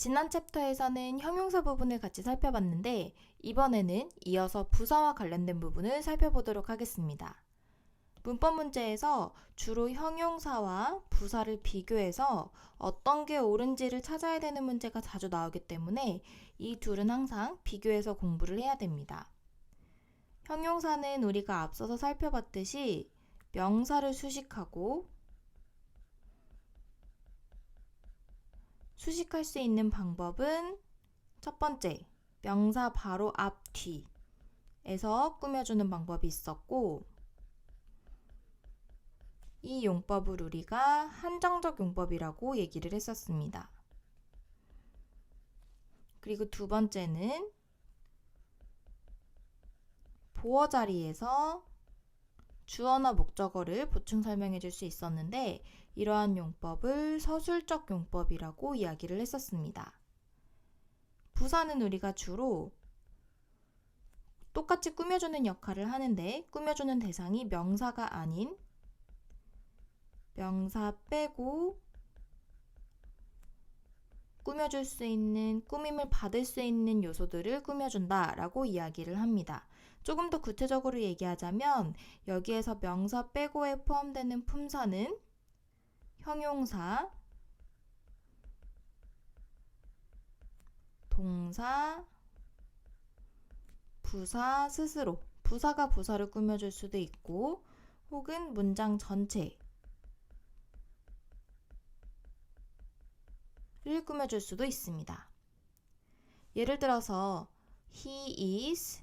지난 챕터에서는 형용사 부분을 같이 살펴봤는데 이번에는 이어서 부사와 관련된 부분을 살펴보도록 하겠습니다. 문법 문제에서 주로 형용사와 부사를 비교해서 어떤 게 옳은지를 찾아야 되는 문제가 자주 나오기 때문에 이 둘은 항상 비교해서 공부를 해야 됩니다. 형용사는 우리가 앞서서 살펴봤듯이 명사를 수식하고 수식할 수 있는 방법은 첫 번째, 명사 바로 앞, 뒤에서 꾸며주는 방법이 있었고 이 용법을 우리가 한정적 용법이라고 얘기를 했었습니다. 그리고 두 번째는 보어 자리에서 주어나 목적어를 보충 설명해 줄 수 있었는데 이러한 용법을 서술적 용법이라고 이야기를 했었습니다. 부사는 우리가 주로 똑같이 꾸며주는 역할을 하는데 꾸며주는 대상이 명사가 아닌 명사 빼고 꾸며줄 수 있는, 꾸밈을 받을 수 있는 요소들을 꾸며준다 라고 이야기를 합니다. 조금 더 구체적으로 얘기하자면 여기에서 명사 빼고에 포함되는 품사는 형용사, 동사, 부사 스스로, 부사가 부사를 꾸며줄 수도 있고 혹은 문장 전체를 꾸며줄 수도 있습니다. 예를 들어서 He is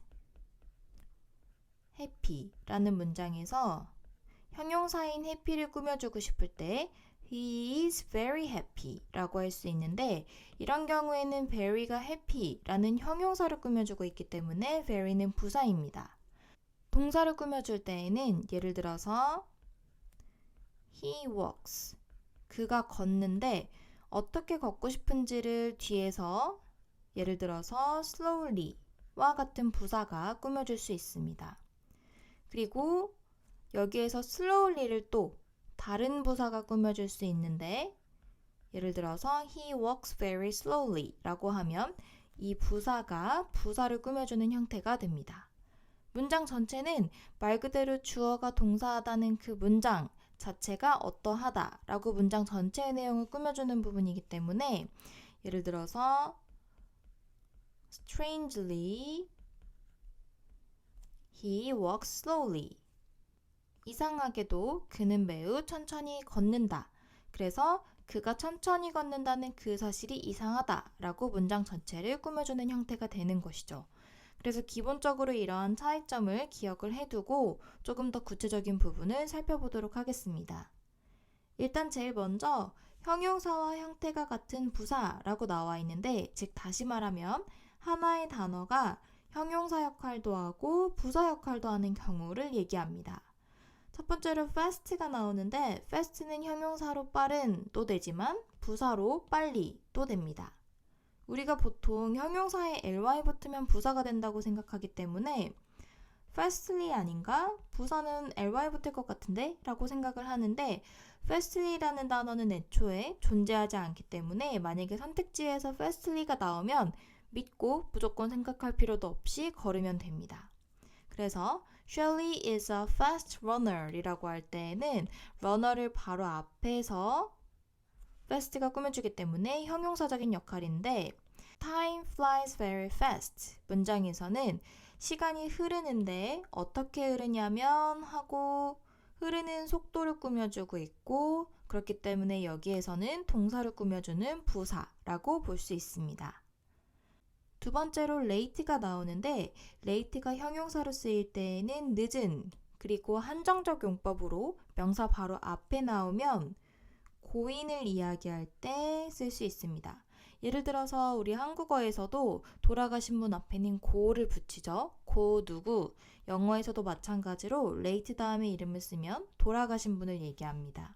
happy 라는 문장에서 형용사인 happy를 꾸며주고 싶을 때 He is very happy 라고 할 수 있는데 이런 경우에는 very가 happy 라는 형용사를 꾸며주고 있기 때문에 very는 부사입니다. 동사를 꾸며줄 때에는 예를 들어서 He walks 그가 걷는데 어떻게 걷고 싶은지를 뒤에서 예를 들어서 slowly와 같은 부사가 꾸며줄 수 있습니다. 그리고 여기에서 slowly를 또 다른 부사가 꾸며줄 수 있는데 예를 들어서 he walks very slowly 라고 하면 이 부사가 부사를 꾸며주는 형태가 됩니다. 문장 전체는 말 그대로 주어가 동사하다는 그 문장 자체가 어떠하다 라고 문장 전체의 내용을 꾸며주는 부분이기 때문에 예를 들어서 strangely he walks slowly 이상하게도 그는 매우 천천히 걷는다. 그래서 그가 천천히 걷는다는 그 사실이 이상하다 라고 문장 전체를 꾸며주는 형태가 되는 것이죠. 그래서 기본적으로 이러한 차이점을 기억을 해두고 조금 더 구체적인 부분을 살펴보도록 하겠습니다. 일단 제일 먼저 형용사와 형태가 같은 부사라고 나와 있는데 즉 다시 말하면 하나의 단어가 형용사 역할도 하고 부사 역할도 하는 경우를 얘기합니다. 첫 번째로 fast가 나오는데 fast는 형용사로 빠른도 되지만 부사로 빨리도 됩니다. 우리가 보통 형용사에 ly 붙으면 부사가 된다고 생각하기 때문에 fastly 아닌가? 부사는 ly 붙을 것 같은데? 라고 생각을 하는데 fastly라는 단어는 애초에 존재하지 않기 때문에 만약에 선택지에서 fastly가 나오면 믿고 무조건 생각할 필요도 없이 걸으면 됩니다. 그래서 Shelley is a fast runner 이라고 할 때에는 runner를 바로 앞에서 fast가 꾸며주기 때문에 형용사적인 역할인데 Time flies very fast 문장에서는 시간이 흐르는데 어떻게 흐르냐면 하고 흐르는 속도를 꾸며주고 있고 그렇기 때문에 여기에서는 동사를 꾸며주는 부사라고 볼 수 있습니다. 두 번째로 late가 나오는데 late가 형용사로 쓰일 때에는 늦은 그리고 한정적 용법으로 명사 바로 앞에 나오면 고인을 이야기할 때 쓸 수 있습니다. 예를 들어서 우리 한국어에서도 돌아가신 분 앞에는 고를 붙이죠. 고 누구. 영어에서도 마찬가지로 late 다음에 이름을 쓰면 돌아가신 분을 얘기합니다.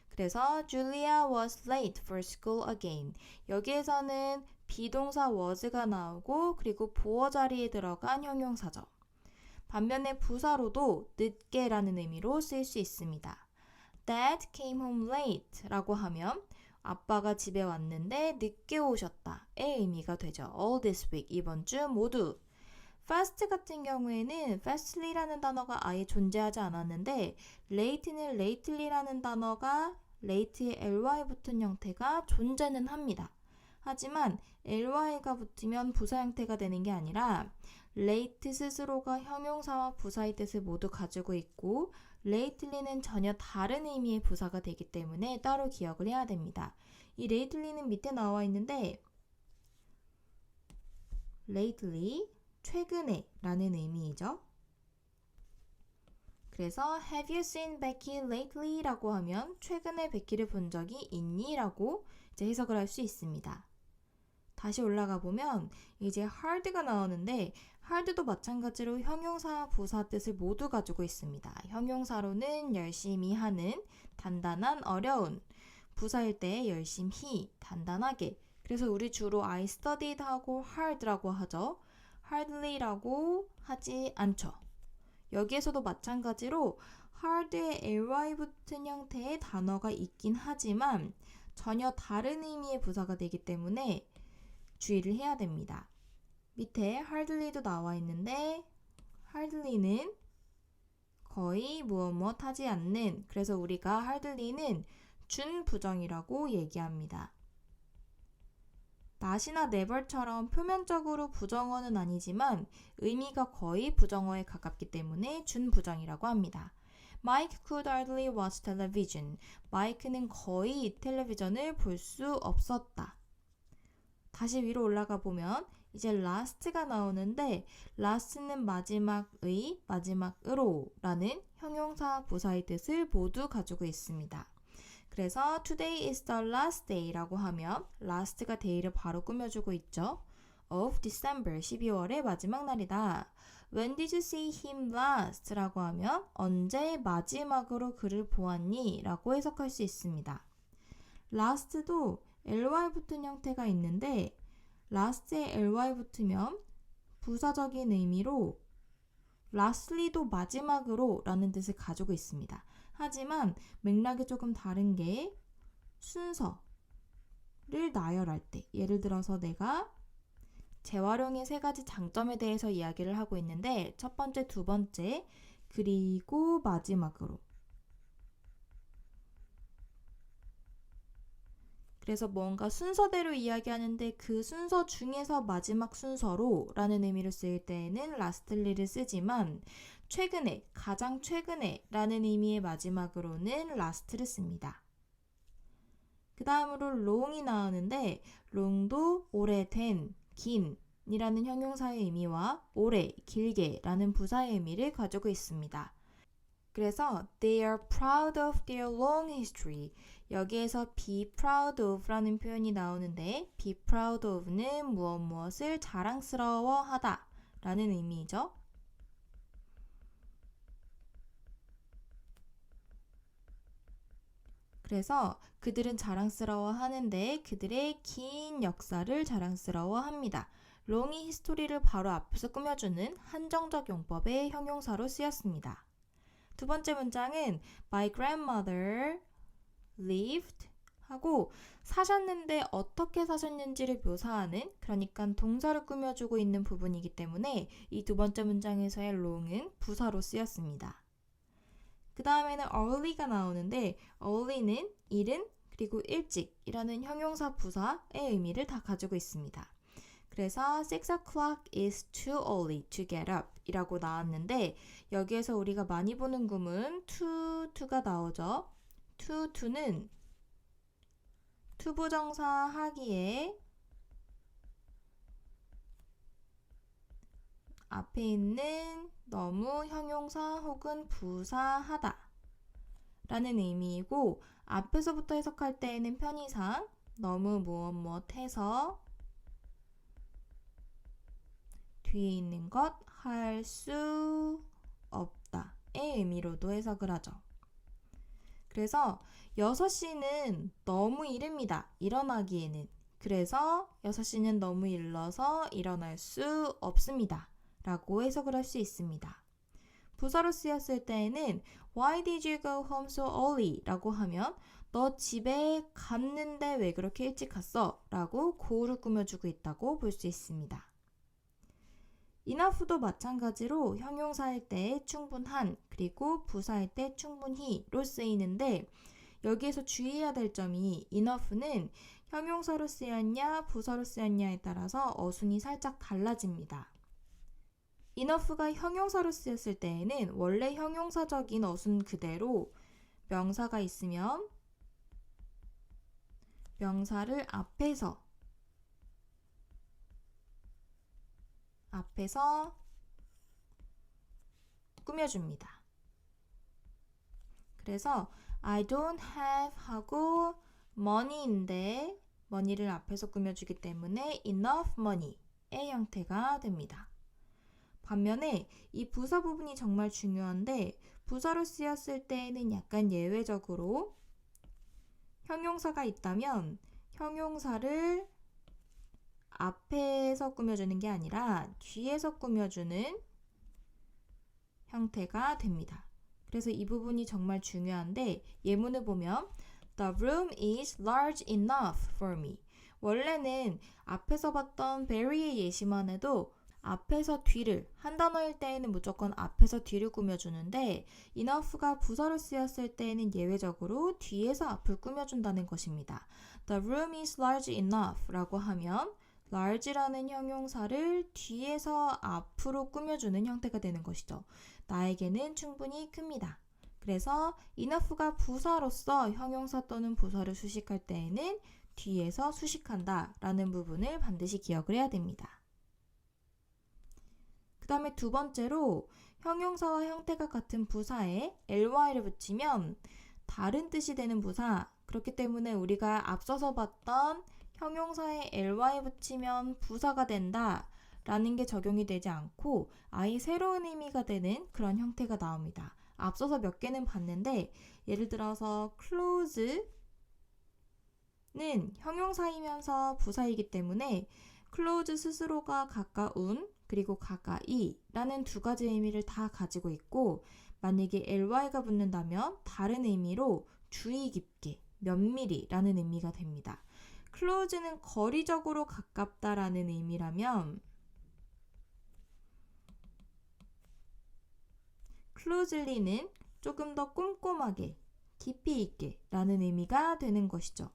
그래서 Julia was late for school again. 여기에서는 비동사 was가 나오고 그리고 보어 자리에 들어간 형용사죠. 반면에 부사로도 늦게라는 의미로 쓰일 수 있습니다. Dad came home late 라고 하면 아빠가 집에 왔는데 늦게 오셨다의 의미가 되죠. all this week, 이번 주 모두. fast 같은 경우에는 fastly라는 단어가 아예 존재하지 않았는데 late는 lately라는 단어가 late에 ly 붙은 형태가 존재는 합니다. 하지만 ly가 붙으면 부사 형태가 되는 게 아니라 late 스스로가 형용사와 부사의 뜻을 모두 가지고 있고 lately는 전혀 다른 의미의 부사가 되기 때문에 따로 기억을 해야 됩니다. 이 lately는 밑에 나와 있는데 lately, 최근에 라는 의미이죠. 그래서 Have you seen Becky lately? 라고 하면 최근에 베키를 본 적이 있니? 라고 이제 해석을 할 수 있습니다. 다시 올라가 보면 이제 hard가 나오는데 hard도 마찬가지로 형용사와 부사 뜻을 모두 가지고 있습니다. 형용사로는 열심히 하는, 단단한, 어려운, 부사일 때 열심히, 단단하게. 그래서 우리 주로 I studied 하고 hard라고 하죠. hardly라고 하지 않죠. 여기에서도 마찬가지로 hard에 ly 붙은 형태의 단어가 있긴 하지만 전혀 다른 의미의 부사가 되기 때문에 주의를 해야 됩니다. 밑에 hardly도 나와 있는데 hardly는 거의 무엇 하지 않는, 그래서 우리가 hardly는 준부정이라고 얘기합니다. not이나 never처럼 표면적으로 부정어는 아니지만 의미가 거의 부정어에 가깝기 때문에 준부정이라고 합니다. Mike could hardly watch television. 마이크는 거의 텔레비전을 볼 수 없었다. 다시 위로 올라가 보면 이제 last가 나오는데 last는 마지막의, 마지막으로 라는 형용사 부사의 뜻을 모두 가지고 있습니다. 그래서 today is the last day 라고 하면 last가 day를 바로 꾸며주고 있죠. of December, 12월의 마지막 날이다. When did you see him last? 라고 하면 언제 마지막으로 그를 보았니? 라고 해석할 수 있습니다. last도 ly 붙은 형태가 있는데 last에 ly 붙으면 부사적인 의미로 lastly도 마지막으로 라는 뜻을 가지고 있습니다. 하지만 맥락이 조금 다른 게 순서를 나열할 때, 예를 들어서 내가 재활용의 세 가지 장점에 대해서 이야기를 하고 있는데 첫 번째, 두 번째, 그리고 마지막으로. 그래서 뭔가 순서대로 이야기하는데 그 순서 중에서 마지막 순서로 라는 의미를 쓸 때에는 lastly를 쓰지만 최근에, 가장 최근에 라는 의미의 마지막으로는 last를 씁니다. 그 다음으로 long이 나오는데 long도 오래된, 긴 이라는 형용사의 의미와 오래, 길게 라는 부사의 의미를 가지고 있습니다. 그래서 they are proud of their long history. 여기에서 be proud of 라는 표현이 나오는데 be proud of는 무엇을 자랑스러워하다 라는 의미이죠. 그래서 그들은 자랑스러워하는데 그들의 긴 역사를 자랑스러워합니다. long이 히스토리를 바로 앞에서 꾸며주는 한정적 용법의 형용사로 쓰였습니다. 두 번째 문장은 My grandmother lived 하고 사셨는데 어떻게 사셨는지를 묘사하는, 그러니까 동사를 꾸며주고 있는 부분이기 때문에 이 두 번째 문장에서의 long은 부사로 쓰였습니다. 그 다음에는 early가 나오는데 early는 이른 그리고 일찍이라는 형용사 부사의 의미를 다 가지고 있습니다. 그래서 6 o'clock is too early to get up 이라고 나왔는데 여기에서 우리가 많이 보는 구문 to가 나오죠. to는 투부정사 하기에 앞에 있는 너무 형용사 혹은 부사하다 라는 의미이고 앞에서부터 해석할 때에는 편의상 너무 무엇해서 뒤에 있는 것 할 수 없다의 의미로도 해석을 하죠. 그래서 6시는 너무 이릅니다. 일어나기에는. 그래서 6시는 너무 일러서 일어날 수 없습니다. 라고 해석을 할 수 있습니다. 부사로 쓰였을 때에는 Why did you go home so early? 라고 하면 너 집에 갔는데 왜 그렇게 일찍 갔어? 라고 고우를 꾸며주고 있다고 볼 수 있습니다. enough도 마찬가지로 형용사일 때 충분한 그리고 부사일 때 충분히로 쓰이는데 여기에서 주의해야 될 점이 enough는 형용사로 쓰였냐 부사로 쓰였냐에 따라서 어순이 살짝 달라집니다. enough가 형용사로 쓰였을 때에는 원래 형용사적인 어순 그대로 명사가 있으면 명사를 앞에서 꾸며줍니다. 그래서 I don't have 하고 money인데 money를 앞에서 꾸며주기 때문에 enough money의 형태가 됩니다. 반면에 이 부사 부분이 정말 중요한데 부사로 쓰였을 때에는 약간 예외적으로 형용사가 있다면 형용사를 앞에서 꾸며주는 게 아니라 뒤에서 꾸며주는 형태가 됩니다. 그래서 이 부분이 정말 중요한데 예문을 보면 The room is large enough for me. 원래는 앞에서 봤던 very의 예시만 해도 앞에서 뒤를 한 단어일 때에는 무조건 앞에서 뒤를 꾸며주는데 enough가 부사로 쓰였을 때에는 예외적으로 뒤에서 앞을 꾸며준다는 것입니다. The room is large enough 라고 하면 large라는 형용사를 뒤에서 앞으로 꾸며주는 형태가 되는 것이죠. 나에게는 충분히 큽니다. 그래서 enough가 부사로서 형용사 또는 부사를 수식할 때에는 뒤에서 수식한다 라는 부분을 반드시 기억을 해야 됩니다. 그 다음에 두 번째로 형용사와 형태가 같은 부사에 ly를 붙이면 다른 뜻이 되는 부사, 그렇기 때문에 우리가 앞서서 봤던 형용사에 ly 붙이면 부사가 된다 라는 게 적용이 되지 않고 아예 새로운 의미가 되는 그런 형태가 나옵니다. 앞서서 몇 개는 봤는데 예를 들어서 close는 형용사이면서 부사이기 때문에 close 스스로가 가까운 그리고 가까이 라는 두 가지 의미를 다 가지고 있고 만약에 ly가 붙는다면 다른 의미로 주의 깊게 면밀히 라는 의미가 됩니다. close는 거리적으로 가깝다라는 의미라면 closely는 조금 더 꼼꼼하게 깊이 있게 라는 의미가 되는 것이죠.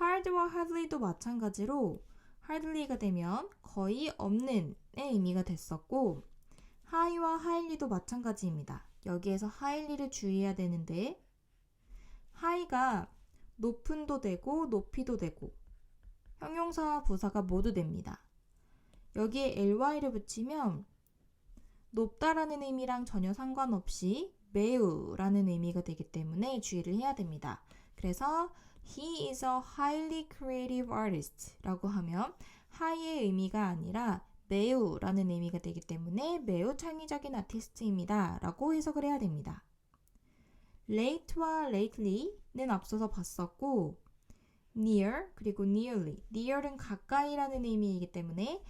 hard와 hardly도 마찬가지로 hardly가 되면 거의 없는의 의미가 됐었고 high와 highly도 마찬가지입니다. 여기에서 highly를 주의해야 되는데 high가 높음도 되고 높이도 되고 형용사와 부사가 모두 됩니다. 여기에 ly를 붙이면 높다라는 의미랑 전혀 상관없이 매우라는 의미가 되기 때문에 주의를 해야 됩니다. 그래서 He is a highly creative artist 라고 하면 high의 의미가 아니라 매우라는 의미가 되기 때문에 매우 창의적인 아티스트입니다 라고 해석을 해야 됩니다. late와 lately는 앞서서 봤었고 near 그리고 nearly near은 가까이라는 의미이기 때문에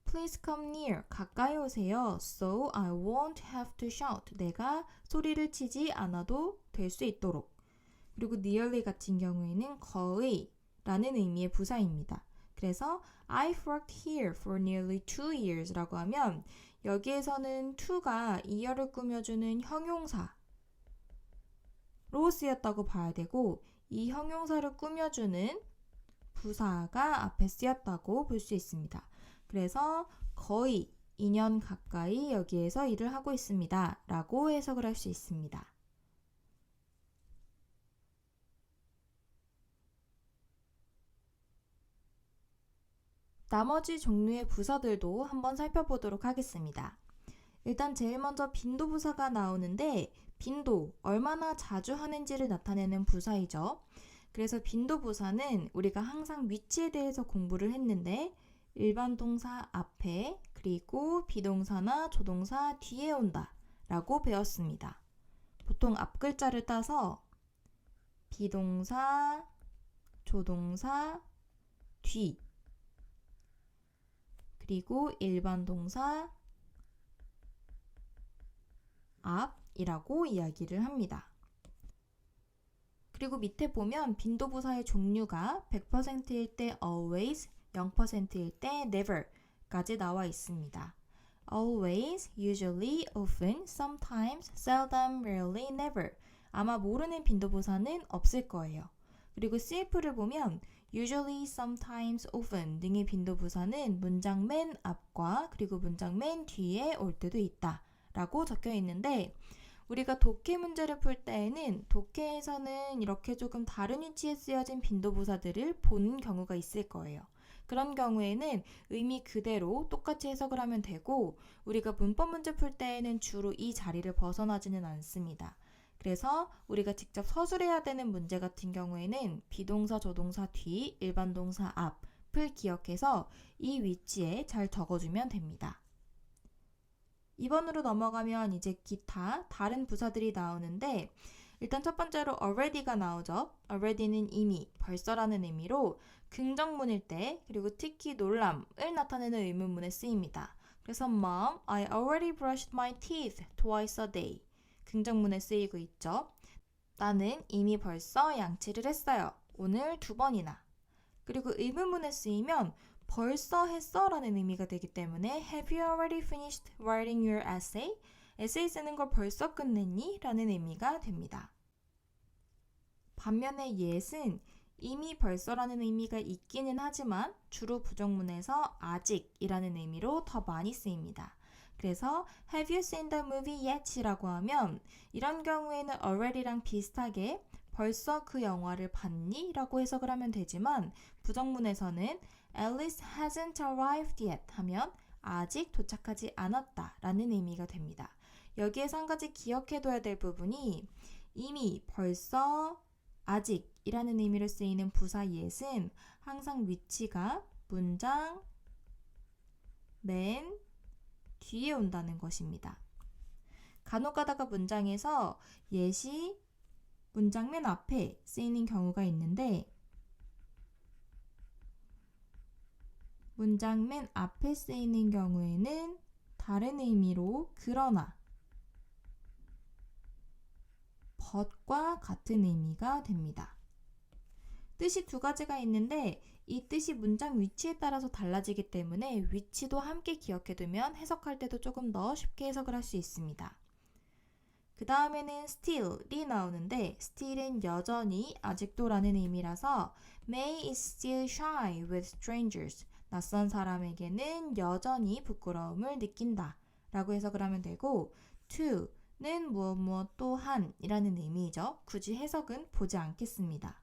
Please come near. 가까이 오세요. So I won't have to shout. 내가 소리를 치지 않아도 될 수 있도록. 그리고 nearly 같은 경우에는 거의 라는 의미의 부사입니다. 그래서 I've worked here for nearly 2 years 라고 하면 여기에서는 to가 이어를 꾸며주는 형용사로 쓰였다고 봐야 되고 이 형용사를 꾸며주는 부사가 앞에 쓰였다고 볼 수 있습니다. 그래서 거의 2년 가까이 여기에서 일을 하고 있습니다. 라고 해석을 할 수 있습니다. 나머지 종류의 부사들도 한번 살펴보도록 하겠습니다. 일단 제일 먼저 빈도부사가 나오는데 빈도, 얼마나 자주 하는지를 나타내는 부사이죠. 그래서 빈도부사는 우리가 항상 위치에 대해서 공부를 했는데 일반 동사 앞에 그리고 비동사나 조동사 뒤에 온다 라고 배웠습니다. 보통 앞글자를 따서 비동사, 조동사, 뒤 그리고 일반 동사 앞이라고 이야기를 합니다. 그리고 밑에 보면 빈도부사의 종류가 100%일 때 always, 0%일 때 never까지 나와 있습니다. always, usually, often, sometimes, seldom, rarely, never. 아마 모르는 빈도부사는 없을 거예요. 그리고 CF를 보면 usually, sometimes, often 등의 빈도부사는 문장 맨 앞과 그리고 문장 맨 뒤에 올 때도 있다 라고 적혀 있는데 우리가 독해 문제를 풀 때에는 독해에서는 이렇게 조금 다른 위치에 쓰여진 빈도부사들을 보는 경우가 있을 거예요. 그런 경우에는 의미 그대로 똑같이 해석을 하면 되고 우리가 문법 문제 풀 때에는 주로 이 자리를 벗어나지는 않습니다. 그래서 우리가 직접 서술해야 되는 문제 같은 경우에는 비동사, 조동사 뒤, 일반 동사 앞을 기억해서 이 위치에 잘 적어주면 됩니다. 2번으로 넘어가면 이제 기타 다른 부사들이 나오는데 일단 첫 번째로 already가 나오죠. already는 이미, 벌써라는 의미로 긍정문일 때 그리고 특히 놀람을 나타내는 의문문에 쓰입니다. 그래서 Mom, I already brushed my teeth twice a day. 긍정문에 쓰이고 있죠. 나는 이미 벌써 양치를 했어요. 오늘 2번이나. 그리고 의문문에 쓰이면 벌써 했어 라는 의미가 되기 때문에 Have you already finished writing your essay? 에세이 쓰는 걸 벌써 끝냈니? 라는 의미가 됩니다. 반면에 yet은 이미 벌써라는 의미가 있기는 하지만 주로 부정문에서 아직이라는 의미로 더 많이 쓰입니다. 그래서 Have you seen the movie yet? 라고 하면 이런 경우에는 already랑 비슷하게 벌써 그 영화를 봤니? 라고 해석을 하면 되지만 부정문에서는 Alice hasn't arrived yet 하면 아직 도착하지 않았다 라는 의미가 됩니다. 여기에서 한 가지 기억해둬야 될 부분이 이미, 벌써, 아직이라는 의미로 쓰이는 부사 yet은 항상 위치가 문장 맨 뒤에 온다는 것입니다. 간혹 가다가 문장에서 yet이 문장 맨 앞에 쓰이는 경우가 있는데 문장 맨 앞에 쓰이는 경우에는 다른 의미로 그러나 but과 같은 의미가 됩니다. 뜻이 2가지가 있는데 이 뜻이 문장 위치에 따라서 달라지기 때문에 위치도 함께 기억해두면 해석할 때도 조금 더 쉽게 해석을 할 수 있습니다. 그 다음에는 still이 나오는데 still은 여전히 아직도 라는 의미라서 May is still shy with strangers. 낯선 사람에게는 여전히 부끄러움을 느낀다 라고 해석을 하면 되고 to는 무엇 또한 이라는 의미죠. 굳이 해석은 보지 않겠습니다.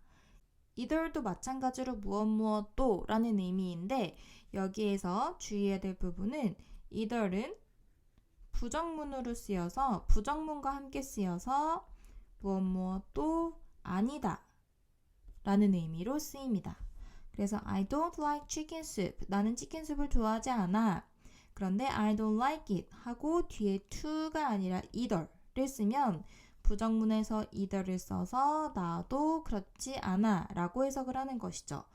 either도 마찬가지로 무엇 또 라는 의미인데 여기에서 주의해야 될 부분은 either은 부정문으로 쓰여서 부정문과 함께 쓰여서 무엇 또 아니다 라는 의미로 쓰입니다. 그래서 I don't like chicken soup. 나는 치킨 수프를 좋아하지 않아. 그런데 I don't like it 하고 뒤에 to가 아니라 either를 쓰면 부정문에서 either를 써서 나도 그렇지 않아 라고 해석을 하는 것이죠.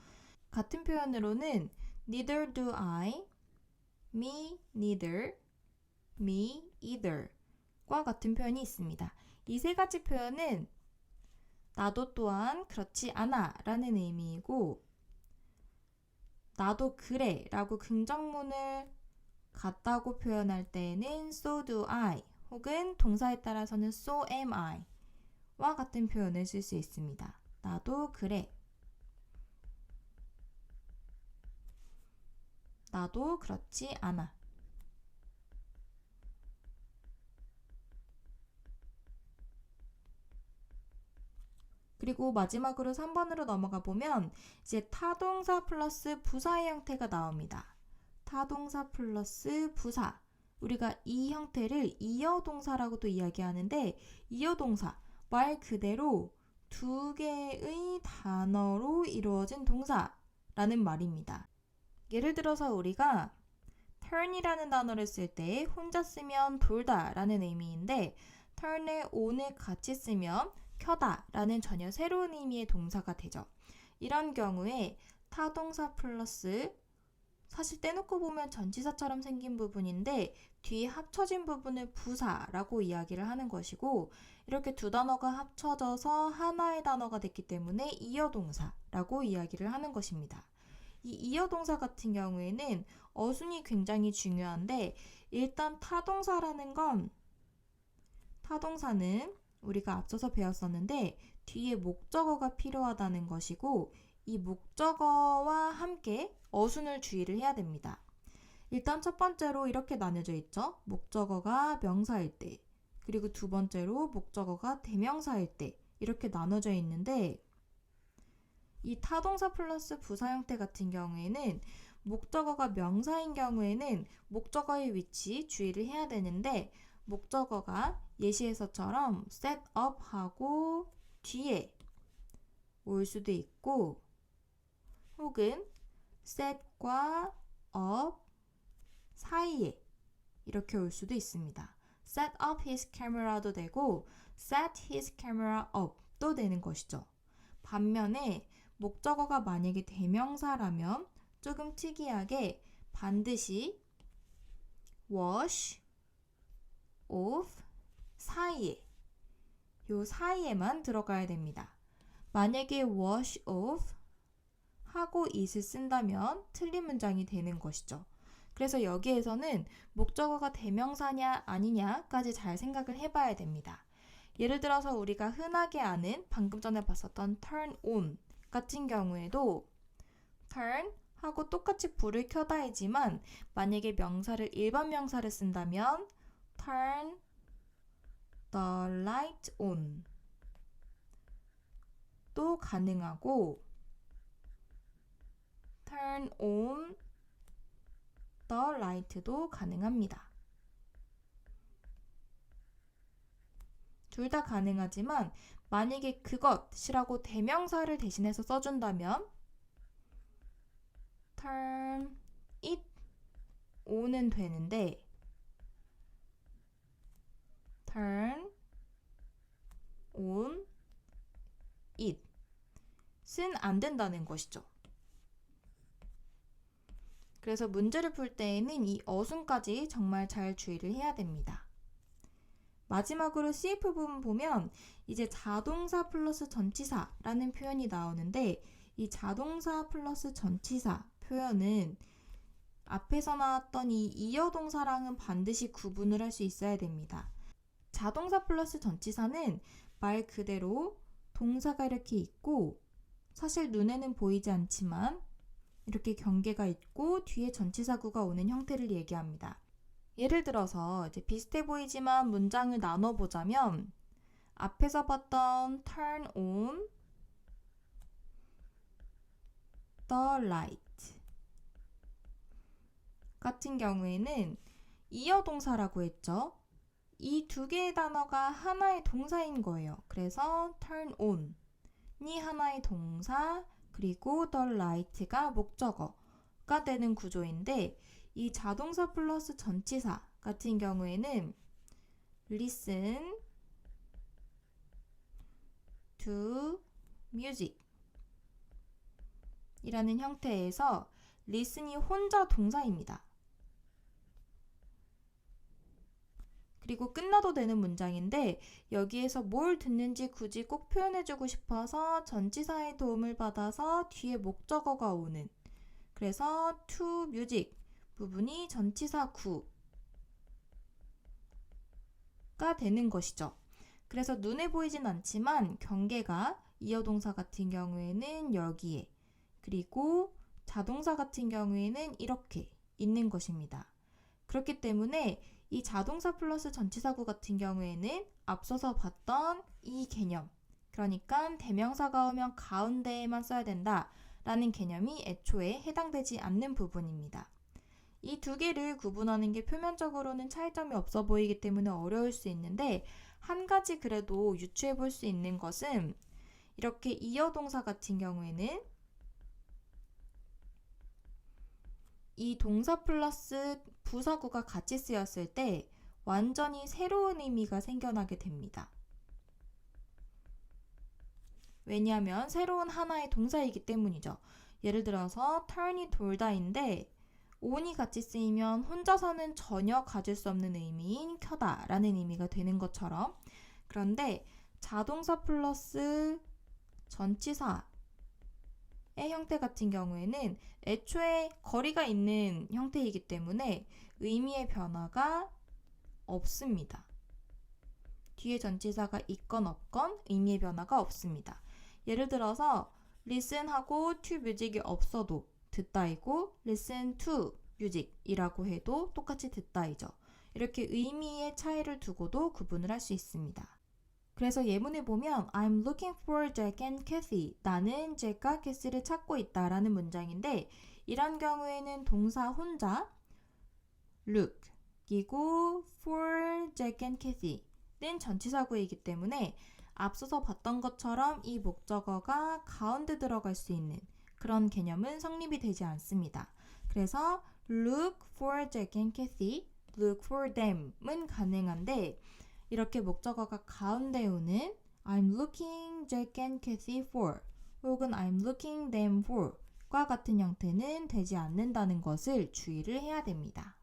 같은 표현으로는 neither do I, me neither, me either 과 같은 표현이 있습니다. 이 3가지 표현은 나도 또한 그렇지 않아 라는 의미이고 나도 그래 라고 긍정문을 같다고 표현할 때는 so do I 혹은 동사에 따라서는 so am I 와 같은 표현을 쓸 수 있습니다. 나도 그래. 나도 그렇지 않아. 그리고 마지막으로 3번으로 넘어가 보면 이제 타동사 플러스 부사의 형태가 나옵니다. 타동사 플러스 부사. 우리가 이 형태를 이어동사라고도 이야기하는데 이어동사, 말 그대로 2개의 단어로 이루어진 동사라는 말입니다. 예를 들어서 우리가 turn이라는 단어를 쓸 때 혼자 쓰면 돌다 라는 의미인데 turn에 on을 같이 쓰면 켜다 라는 전혀 새로운 의미의 동사가 되죠. 이런 경우에 타동사 플러스 사실 떼놓고 보면 전치사처럼 생긴 부분인데 뒤에 합쳐진 부분을 부사라고 이야기를 하는 것이고 이렇게 두 단어가 합쳐져서 하나의 단어가 됐기 때문에 이어동사라고 이야기를 하는 것입니다. 이 이어동사 같은 경우에는 어순이 굉장히 중요한데 일단 타동사는 우리가 앞서서 배웠었는데 뒤에 목적어가 필요하다는 것이고 이 목적어와 함께 어순을 주의를 해야 됩니다. 일단 첫 번째로 이렇게 나뉘어져 있죠. 목적어가 명사일 때, 그리고 두 번째로 목적어가 대명사일 때 이렇게 나눠져 있는데 이 타동사 플러스 부사 형태 같은 경우에는 목적어가 명사인 경우에는 목적어의 위치 주의를 해야 되는데 목적어가 예시에서처럼 set up 하고 뒤에 올 수도 있고 혹은 set과 up 사이에 이렇게 올 수도 있습니다. set up his camera도 되고 set his camera up도 되는 것이죠. 반면에 목적어가 만약에 대명사라면 조금 특이하게 반드시 wash, off 사이에만 들어가야 됩니다. 만약에 wash off 하고 it을 쓴다면 틀린 문장이 되는 것이죠. 그래서 여기에서는 목적어가 대명사냐 아니냐까지 잘 생각을 해봐야 됩니다. 예를 들어서 우리가 흔하게 아는 방금 전에 봤었던 turn on 같은 경우에도 turn 하고 똑같이 불을 켜다이지만 만약에 일반 명사를 쓴다면 turn the light on 또 가능하고 turn on the light도 가능합니다. 둘 다 가능하지만 만약에 그것이라고 대명사를 대신해서 써준다면 turn it on은 되는데 turn on it은 안 된다는 것이죠. 그래서 문제를 풀 때에는 이 어순까지 정말 잘 주의를 해야 됩니다. 마지막으로 CF 부분 보면 이제 자동사 플러스 전치사라는 표현이 나오는데 이 자동사 플러스 전치사 표현은 앞에서 나왔던 이 이어동사랑은 반드시 구분을 할 수 있어야 됩니다. 자동사 플러스 전치사는 말 그대로 동사가 이렇게 있고 사실 눈에는 보이지 않지만 이렇게 경계가 있고 뒤에 전치사구가 오는 형태를 얘기합니다. 예를 들어서 이제 비슷해 보이지만 문장을 나눠보자면 앞에서 봤던 turn on the light 같은 경우에는 이어동사라고 했죠. 이 두 개의 단어가 하나의 동사인 거예요. 그래서 turn on이 하나의 동사 그리고 the light가 목적어가 되는 구조인데 이 자동사 플러스 전치사 같은 경우에는 listen to music 이라는 형태에서 listen이 혼자 동사입니다. 그리고 끝나도 되는 문장인데 여기에서 뭘 듣는지 굳이 꼭 표현해주고 싶어서 전치사의 도움을 받아서 뒤에 목적어가 오는 그래서 to music 부분이 전치사 구가 되는 것이죠. 그래서 눈에 보이진 않지만 경계가 이어동사 같은 경우에는 여기에 그리고 자동사 같은 경우에는 이렇게 있는 것입니다. 그렇기 때문에 이 자동사 플러스 전치사구 같은 경우에는 앞서서 봤던 이 개념 그러니까 대명사가 오면 가운데에만 써야 된다라는 개념이 애초에 해당되지 않는 부분입니다. 이 두 개를 구분하는 게 표면적으로는 차이점이 없어 보이기 때문에 어려울 수 있는데 한 가지 그래도 유추해 볼 수 있는 것은 이렇게 이어동사 같은 경우에는 이 동사 플러스 부사구가 같이 쓰였을 때 완전히 새로운 의미가 생겨나게 됩니다. 왜냐하면 새로운 하나의 동사이기 때문이죠. 예를 들어서 turn이 돌다인데 on이 같이 쓰이면 혼자서는 전혀 가질 수 없는 의미인 켜다 라는 의미가 되는 것처럼, 그런데 자동사 플러스 전치사의 형태 같은 경우에는 애초에 거리가 있는 형태이기 때문에 의미의 변화가 없습니다. 뒤에 전치사가 있건 없건 의미의 변화가 없습니다. 예를 들어서 listen하고 to music이 없어도 듣다이고 listen to music이라고 해도 똑같이 듣다이죠. 이렇게 의미의 차이를 두고도 구분을 할 수 있습니다. 그래서 예문을 보면 I'm looking for Jack and Kathy. 나는 잭과 캐시를 찾고 있다 라는 문장인데, 이런 경우에는 동사 혼자 look 이고 for Jack and Kathy는 전치사구이기 때문에 앞서서 봤던 것처럼 이 목적어가 가운데 들어갈 수 있는 그런 개념은 성립이 되지 않습니다. 그래서 look for Jack and Kathy, look for them은 가능한데, 이렇게 목적어가 가운데 오는 I'm looking Jack and Kathy for 혹은 I'm looking them for 과 같은 형태는 되지 않는다는 것을 주의를 해야 됩니다.